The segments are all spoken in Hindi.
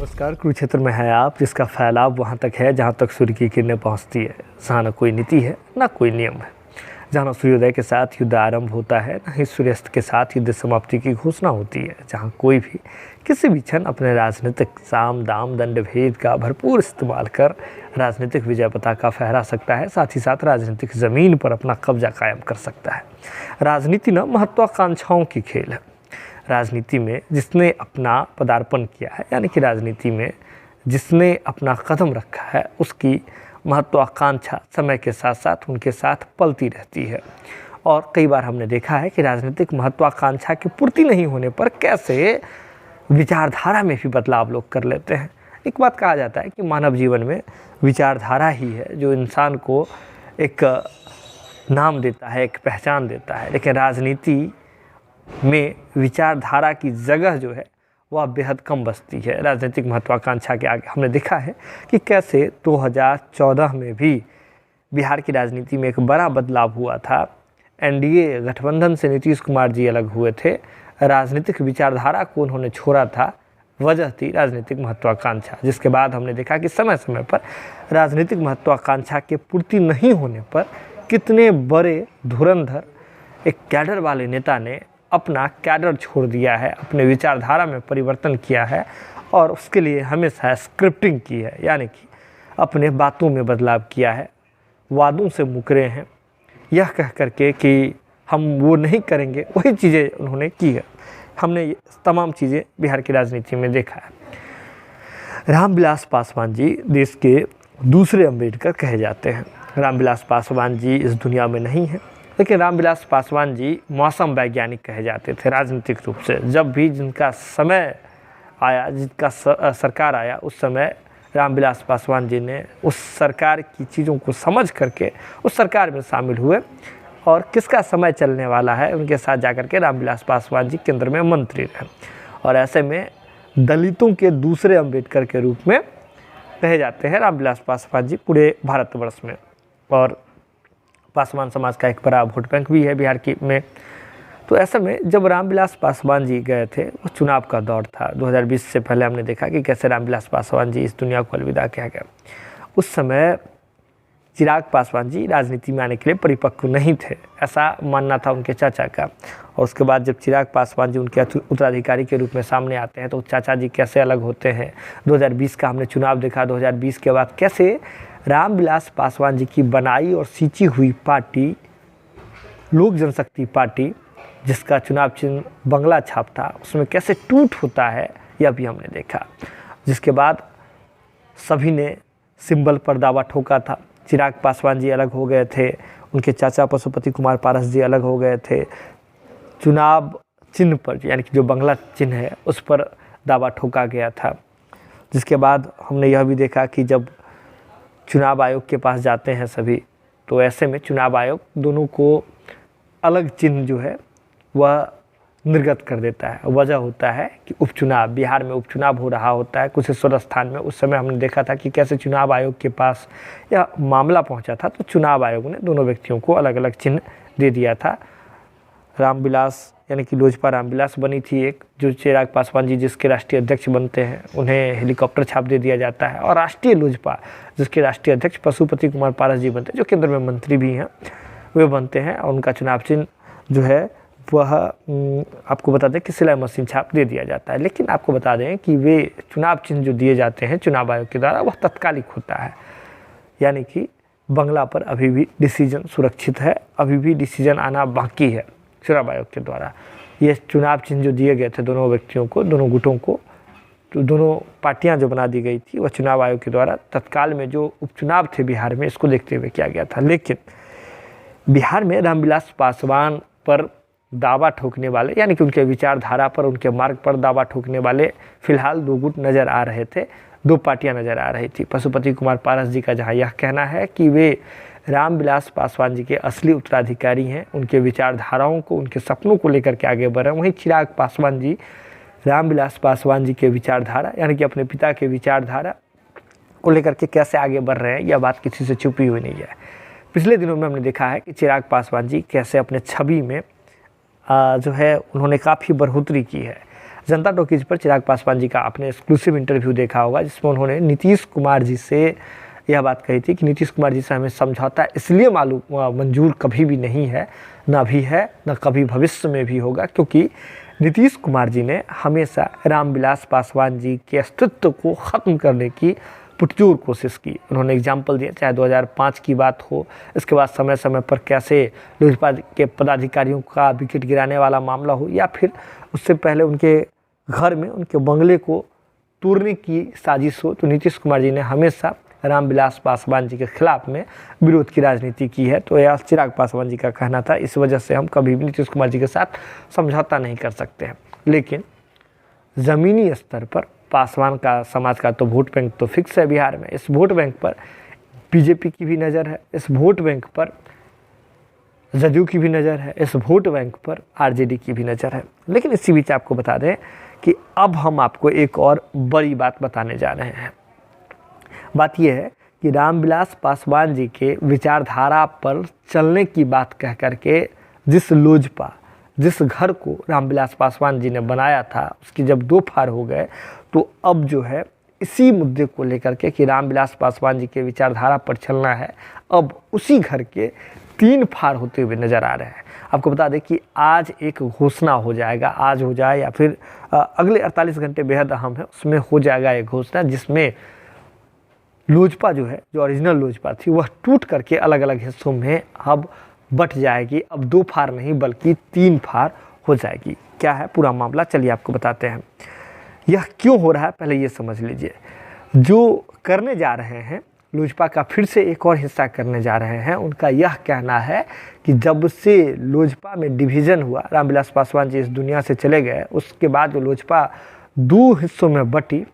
नमस्कार। कुरुक्षेत्र में है आप, जिसका फैलाव वहाँ तक है जहाँ तक सूर्य की किरणें पहुँचती है। जहाँ न कोई नीति है न कोई नियम है, जहाँ न सूर्योदय के साथ युद्ध आरंभ होता है न ही सूर्यास्त के साथ युद्ध समाप्ति की घोषणा होती है। जहाँ कोई भी किसी भी क्षण अपने राजनीतिक साम दाम दंड भेद का भरपूर इस्तेमाल कर राजनीतिक विजय पताका फहरा सकता है, साथ ही साथ राजनीतिक ज़मीन पर अपना कब्जा कायम कर सकता है। राजनीति न महत्वाकांक्षाओं की खेल है। राजनीति में जिसने अपना पदार्पण किया है, यानी कि राजनीति में जिसने अपना कदम रखा है, उसकी महत्वाकांक्षा समय के साथ साथ उनके साथ पलती रहती है। और कई बार हमने देखा है कि राजनीतिक महत्वाकांक्षा की पूर्ति नहीं होने पर कैसे विचारधारा में भी बदलाव लोग कर लेते हैं। एक बात कहा जाता है कि मानव जीवन में विचारधारा ही है जो इंसान को एक नाम देता है, एक पहचान देता है। लेकिन राजनीति में विचारधारा की जगह जो है वह बेहद कम बसती है। राजनीतिक महत्वाकांक्षा के आगे हमने देखा है कि कैसे 2014 में भी बिहार की राजनीति में एक बड़ा बदलाव हुआ था। एनडीए गठबंधन से नीतीश कुमार जी अलग हुए थे, राजनीतिक विचारधारा को उन्होंने छोड़ा था, वजह थी राजनीतिक महत्वाकांक्षा। जिसके बाद हमने देखा कि समय समय पर राजनीतिक महत्वाकांक्षा के पूर्ति नहीं होने पर कितने बड़े धुरंधर एक कैडर वाले नेता ने अपना कैडर छोड़ दिया है, अपने विचारधारा में परिवर्तन किया है और उसके लिए हमेशा स्क्रिप्टिंग की है, यानी कि अपने बातों में बदलाव किया है, वादों से मुकरे हैं, यह कह करके कि हम वो नहीं करेंगे, वही चीज़ें उन्होंने की है। हमने ये तमाम चीज़ें बिहार की राजनीति में देखा है। रामविलास पासवान जी देश के दूसरे अम्बेडकर कहे जाते हैं। रामविलास पासवान जी इस दुनिया में नहीं है, लेकिन रामविलास पासवान जी मौसम वैज्ञानिक कहे जाते थे राजनीतिक रूप से। जब भी जिनका समय आया, जिनका सरकार आया, उस समय रामविलास पासवान जी ने उस सरकार की चीज़ों को समझ करके उस सरकार में शामिल हुए और किसका समय चलने वाला है उनके साथ जाकर के रामविलास पासवान जी केंद्र में मंत्री रहे। और ऐसे में दलितों के दूसरे अम्बेडकर के रूप में कहे जाते हैं रामविलास पासवान जी पूरे भारतवर्ष में। और पासवान समाज का एक बड़ा वोट बैंक भी है बिहार की में। तो ऐसे में जब रामविलास पासवान जी गए थे, वो चुनाव का दौर था 2020 से पहले, हमने देखा कि कैसे रामविलास पासवान जी इस दुनिया को अलविदा किया गया। उस समय चिराग पासवान जी राजनीति में आने के लिए परिपक्व नहीं थे, ऐसा मानना था उनके चाचा का। और उसके बाद जब चिराग पासवान जी उनके उत्तराधिकारी के रूप में सामने आते हैं तो चाचा जी कैसे अलग होते हैं। 2020 का हमने चुनाव देखा। 2020 के बाद कैसे रामविलास पासवान जी की बनाई और सींची हुई पार्टी लोक जनशक्ति पार्टी, जिसका चुनाव चिन्ह बंगला छाप था, उसमें कैसे टूट होता है यह भी हमने देखा। जिसके बाद सभी ने सिंबल पर दावा ठोका था। चिराग पासवान जी अलग हो गए थे, उनके चाचा पशुपति कुमार पारस जी अलग हो गए थे। चुनाव चिन्ह पर, यानी कि जो बंगला चिन्ह है, उस पर दावा ठोका गया था। जिसके बाद हमने यह भी देखा कि जब चुनाव आयोग के पास जाते हैं सभी, तो ऐसे में चुनाव आयोग दोनों को अलग चिन्ह जो है वह निर्गत कर देता है। वजह होता है कि उपचुनाव, बिहार में उपचुनाव हो रहा होता है कुछ ईश्वर स्थान में। उस समय हमने देखा था कि कैसे चुनाव आयोग के पास यह मामला पहुंचा था, तो चुनाव आयोग ने दोनों व्यक्तियों को अलग अलग चिन्ह दे दिया था। रामविलास यानी कि लोजपा रामविलास बनी थी एक, जो चिराग पासवान जी जिसके राष्ट्रीय अध्यक्ष बनते हैं उन्हें हेलीकॉप्टर छाप दे दिया जाता है। और राष्ट्रीय लोजपा जिसके राष्ट्रीय अध्यक्ष पशुपति कुमार पारस जी बनते हैं, जो केंद्र में मंत्री भी हैं, वे बनते हैं। और उनका चुनाव चिन्ह जो है वह आपको बता दें कि सिलाई मशीन छाप दे दिया जाता है। लेकिन आपको बता दें कि वे चुनाव चिन्ह जो दिए जाते हैं चुनाव आयोग के द्वारा, वह तत्कालिक होता है, यानी कि बंगला पर अभी भी डिसीजन सुरक्षित है, अभी भी डिसीजन आना बाकी है चुनाव आयोग के द्वारा। ये चुनाव चिन्ह जो दिए गए थे दोनों व्यक्तियों को, दोनों गुटों को, तो दोनों पार्टियां जो बना दी गई थी वह चुनाव आयोग के द्वारा तत्काल में जो उपचुनाव थे बिहार में, इसको देखते हुए किया गया था। लेकिन बिहार में रामविलास पासवान पर दावा ठोकने वाले, यानी कि उनके विचारधारा पर, उनके मार्ग पर दावा ठोकने वाले फिलहाल दो गुट नज़र आ रहे थे, दो पार्टियां नज़र आ रही थी। पशुपति कुमार पारस जी का जहां यह कहना है कि वे रामविलास पासवान जी के असली उत्तराधिकारी हैं, उनके विचारधाराओं को, उनके सपनों को लेकर के आगे बढ़ रहे हैं। वहीं चिराग पासवान जी रामविलास पासवान जी के विचारधारा, यानी कि अपने पिता के विचारधारा को लेकर के कैसे आगे बढ़ रहे हैं, यह बात किसी से छुपी हुई नहीं है। पिछले दिनों में हमने देखा है कि चिराग पासवान जी कैसे अपने छवि में जो है उन्होंने काफ़ी बढ़ोतरी की है। जनता टॉकीज पर चिराग पासवान जी का आपने एक्सक्लूसिव इंटरव्यू देखा होगा, जिसमें उन्होंने नीतीश कुमार जी से यह बात कही थी कि नीतीश कुमार जी से हमें समझौता इसलिए मंजूर कभी भी नहीं है, ना भी है, ना कभी भविष्य में भी होगा, क्योंकि नीतीश कुमार जी ने हमेशा रामविलास पासवान जी के अस्तित्व को ख़त्म करने की पुरजोर कोशिश की। उन्होंने एग्जाम्पल दिए, चाहे 2005 की बात हो, इसके बाद समय समय पर कैसे लोजपा के पदाधिकारियों का विकेट गिराने वाला मामला हो, या फिर उससे पहले उनके घर में उनके बंगले को तोड़ने की साजिश हो। तो नीतीश कुमार जी ने हमेशा रामविलास पासवान जी के खिलाफ में विरोध की राजनीति की है। तो यह चिराग पासवान जी का कहना था, इस वजह से हम कभी भी नीतीश कुमार जी के साथ समझौता नहीं कर सकते हैं। लेकिन ज़मीनी स्तर पर पासवान का समाज का तो वोट बैंक तो फिक्स है बिहार में। इस वोट बैंक पर बीजेपी की भी नज़र है, इस वोट बैंक पर जदयू की भी नज़र है, इस वोट बैंक पर आरजेडी की भी नज़र है। लेकिन इसी बीच आपको बता दें कि अब हम आपको एक और बड़ी बात बताने जा रहे हैं। बात यह है कि रामविलास पासवान जी के विचारधारा पर चलने की बात कह करके जिस घर को रामविलास पासवान जी ने बनाया था, उसकी जब 2 फाड़ हो गए, तो अब जो है इसी मुद्दे को लेकर के कि रामविलास पासवान जी के विचारधारा पर चलना है, अब उसी घर के 3 फाड़ होते हुए नज़र आ रहे हैं। आपको बता दें कि आज एक घोषणा हो जाएगा, आज हो जाए या फिर अगले 48 घंटे बेहद अहम है, उसमें हो जाएगा एक घोषणा जिसमें लोजपा जो है, जो ओरिजिनल लोजपा थी, वह टूट करके अलग अलग हिस्सों में अब बट जाएगी। अब 2 फाड़ नहीं बल्कि 3 फाड़ हो जाएगी। क्या है पूरा मामला, चलिए आपको बताते हैं। यह क्यों हो रहा है पहले ये समझ लीजिए। जो करने जा रहे हैं लोजपा का फिर से एक और हिस्सा करने जा रहे हैं, उनका यह कहना है कि जब से लोजपा में डिवीज़न हुआ, रामविलास पासवान जी इस दुनिया से चले गए, उसके बाद जो लोजपा 2 हिस्सों में बटी,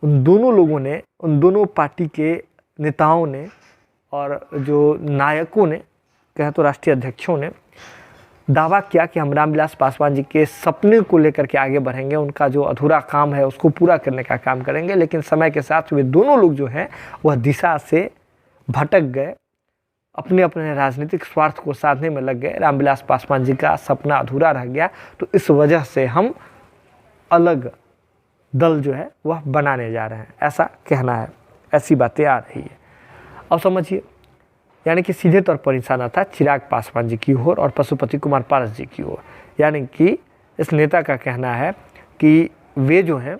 उन दोनों लोगों ने, उन दोनों पार्टी के नेताओं ने और जो नायकों ने, कहें तो राष्ट्रीय अध्यक्षों ने दावा किया कि हम रामविलास पासवान जी के सपने को लेकर के आगे बढ़ेंगे, उनका जो अधूरा काम है उसको पूरा करने का काम करेंगे। लेकिन समय के साथ वे दोनों लोग जो हैं वह दिशा से भटक गए, अपने अपने राजनीतिक स्वार्थ को साधने में लग गए, रामविलास पासवान जी का सपना अधूरा रह गया। तो इस वजह से हम अलग दल जो है वह बनाने जा रहे हैं, ऐसा कहना है, ऐसी बातें आ रही है। अब समझिए, यानी कि सीधे तौर पर निशाना था चिराग पासवान जी की ओर और पशुपति कुमार पारस जी की ओर। यानी कि इस नेता का कहना है कि वे जो हैं,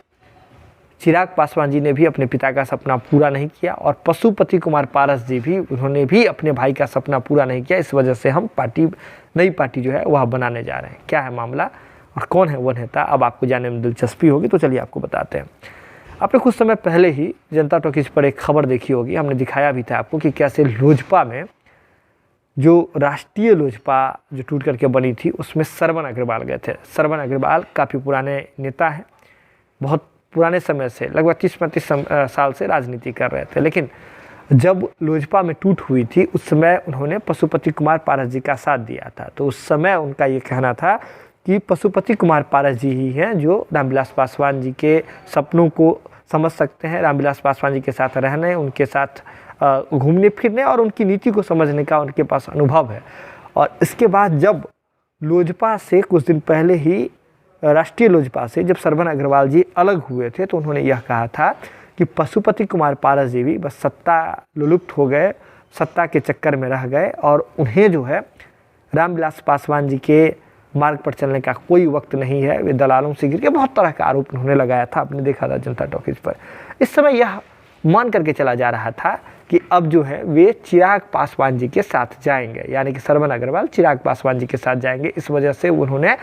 चिराग पासवान जी ने भी अपने पिता का सपना पूरा नहीं किया और पशुपति कुमार पारस जी भी, उन्होंने भी अपने भाई का सपना पूरा नहीं किया। इस वजह से हम नई पार्टी जो है वह बनाने जा रहे हैं। क्या है मामला और कौन है वो नेता, अब आपको जानने में दिलचस्पी होगी, तो चलिए आपको बताते हैं। आपने कुछ समय पहले ही जनता टॉकीज पर एक खबर देखी होगी, हमने दिखाया भी था आपको कि कैसे लोजपा में जो राष्ट्रीय लोजपा जो टूट करके बनी थी, उसमें श्रवण अग्रवाल गए थे। श्रवण अग्रवाल काफ़ी पुराने नेता हैं, बहुत पुराने समय से, लगभग 30-35 साल से राजनीति कर रहे थे। लेकिन जब लोजपा में टूट हुई थी, उस समय उन्होंने पशुपति कुमार पारस जी का साथ दिया था। तो उस समय उनका ये कहना था कि पशुपति कुमार पारस जी ही हैं जो रामविलास पासवान जी के सपनों को समझ सकते हैं, रामविलास पासवान जी के साथ रहने, उनके साथ घूमने फिरने और उनकी नीति को समझने का उनके पास अनुभव है। और इसके बाद जब लोजपा से कुछ दिन पहले ही, राष्ट्रीय लोजपा से जब श्रवण अग्रवाल जी अलग हुए थे, तो उन्होंने यह कहा था कि पशुपति कुमार पारस जी भी बस सत्ता लुलुप्त हो गए, सत्ता के चक्कर में रह गए और उन्हें जो है रामविलास पासवान जी के मार्ग पर चलने का कोई वक्त नहीं है, वे दलालों से गिर के, बहुत तरह का आरोप उन्होंने लगाया था, आपने देखा था जनता टॉकीज पर। इस समय यह मान करके चला जा रहा था कि अब जो है वे चिराग पासवान जी के साथ जाएंगे, यानी कि श्रवण अग्रवाल चिराग पासवान जी के साथ जाएंगे। इस वजह से उन्होंने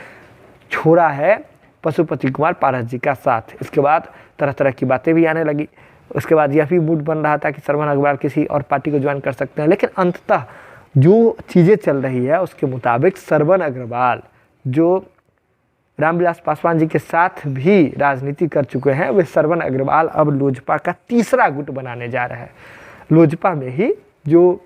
छोड़ा है पशुपति कुमार पारस जी का साथ। इसके बाद तरह तरह की बातें भी आने लगी। उसके बाद यह भी मूड बन रहा था कि श्रवण अग्रवाल किसी और पार्टी को ज्वाइन कर सकते हैं। लेकिन अंततः जो चीज़ें चल रही है उसके मुताबिक श्रवण अग्रवाल, जो रामविलास पासवान जी के साथ भी राजनीति कर चुके हैं, वे श्रवण अग्रवाल अब लोजपा का तीसरा गुट बनाने जा रहे हैं। लोजपा में ही जो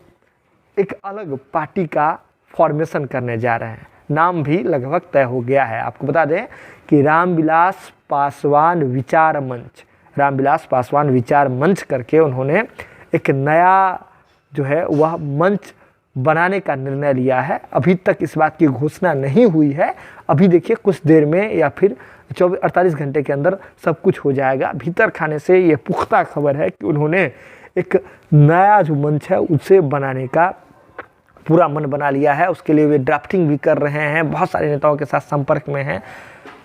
एक अलग पार्टी का फॉर्मेशन करने जा रहे हैं। नाम भी लगभग तय हो गया है। आपको बता दें कि रामविलास पासवान विचार मंच, रामविलास पासवान विचार मंच करके उन्होंने एक नया जो है वह मंच बनाने का निर्णय लिया है। अभी तक इस बात की घोषणा नहीं हुई है। अभी देखिए कुछ देर में या फिर 48 घंटे के अंदर सब कुछ हो जाएगा। भीतर खाने से ये पुख्ता खबर है कि उन्होंने एक नया जो मंच है उसे बनाने का पूरा मन बना लिया है। उसके लिए वे ड्राफ्टिंग भी कर रहे हैं, बहुत सारे नेताओं के साथ संपर्क में हैं,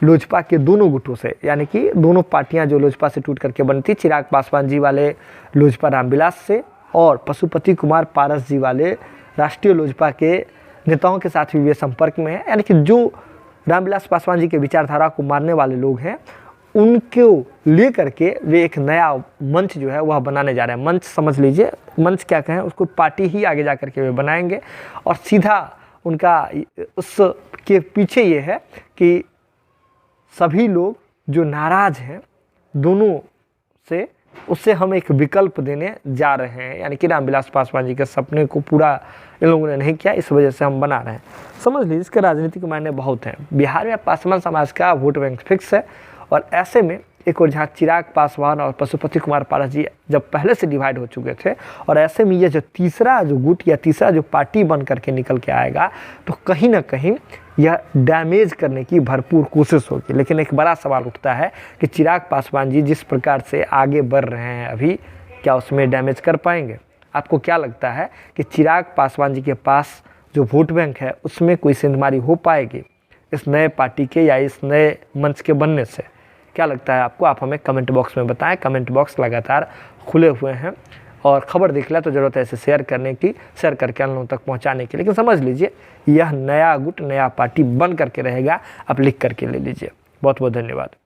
लोजपा के दोनों गुटों से, यानी कि दोनों पार्टियां जो लोजपा से टूट करके बनी थी, चिराग पासवान जी वाले लोजपा रामविलास से और पशुपति कुमार पारस जी वाले राष्ट्रीय लोजपा के नेताओं के साथ भी वे संपर्क में हैं। यानी कि जो रामविलास पासवान जी के विचारधारा को मानने वाले लोग हैं उनको ले करके वे एक नया मंच जो है वह बनाने जा रहे हैं। मंच समझ लीजिए, मंच क्या कहें उसको, पार्टी ही आगे जा करके वे बनाएंगे और सीधा उनका उसके पीछे ये है कि सभी लोग जो नाराज़ हैं दोनों से, उससे हम एक विकल्प देने जा रहे हैं। यानी कि रामविलास पासवान जी के सपने को पूरा इन लोगों ने नहीं किया, इस वजह से हम बना रहे हैं। समझ लीजिए इसके राजनीतिक मायने बहुत हैं। बिहार में पासवान समाज का वोट बैंक फिक्स है और ऐसे में एक और जहाँ चिराग पासवान और पशुपति कुमार पारस जी जब पहले से डिवाइड हो चुके थे और ऐसे में ये जो तीसरा जो गुट या तीसरा जो पार्टी बन करके निकल के आएगा तो कहीं ना कहीं यह डैमेज करने की भरपूर कोशिश होगी। लेकिन एक बड़ा सवाल उठता है कि चिराग पासवान जी जिस प्रकार से आगे बढ़ रहे हैं अभी, क्या उसमें डैमेज कर पाएंगे? आपको क्या लगता है कि चिराग पासवान जी के पास जो वोट बैंक है उसमें कोई सेंधमारी हो पाएगी इस नए पार्टी के या इस नए मंच के बनने से? क्या लगता है आपको? आप हमें कमेंट बॉक्स में बताएं। कमेंट बॉक्स लगातार खुले हुए हैं और खबर देख लिया तो ज़रूरत है इसे शेयर करने की, शेयर करके अन्य लोगों तक पहुंचाने की। लेकिन समझ लीजिए यह नया गुट, नया पार्टी बन करके रहेगा। आप लिख करके ले लीजिए। बहुत बहुत धन्यवाद।